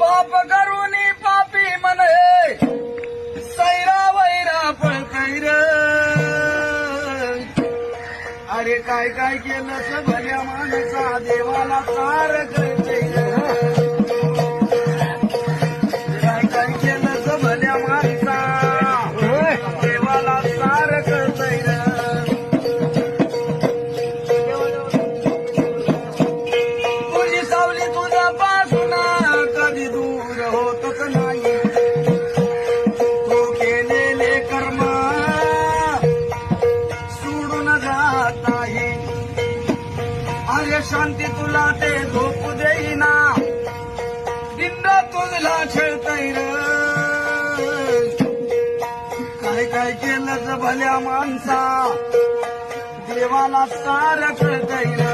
पाप करून पापी म्हणे सैरा वैरा पळतैर अरे काय काय केलं भल्या माणसा देवाला तार करतैर काय काय केलं भल्या माणसा देवाला तार करतैर तुझी सावली तुझा पासून कधी दूर होतच नाही तू केलेले कर्म सोडून जात नाही अरे शांती तुला ते झोपू देईना दिंड तुझला छळतैर काय काय केलं भल्या माणसा देवाला तार कळतैर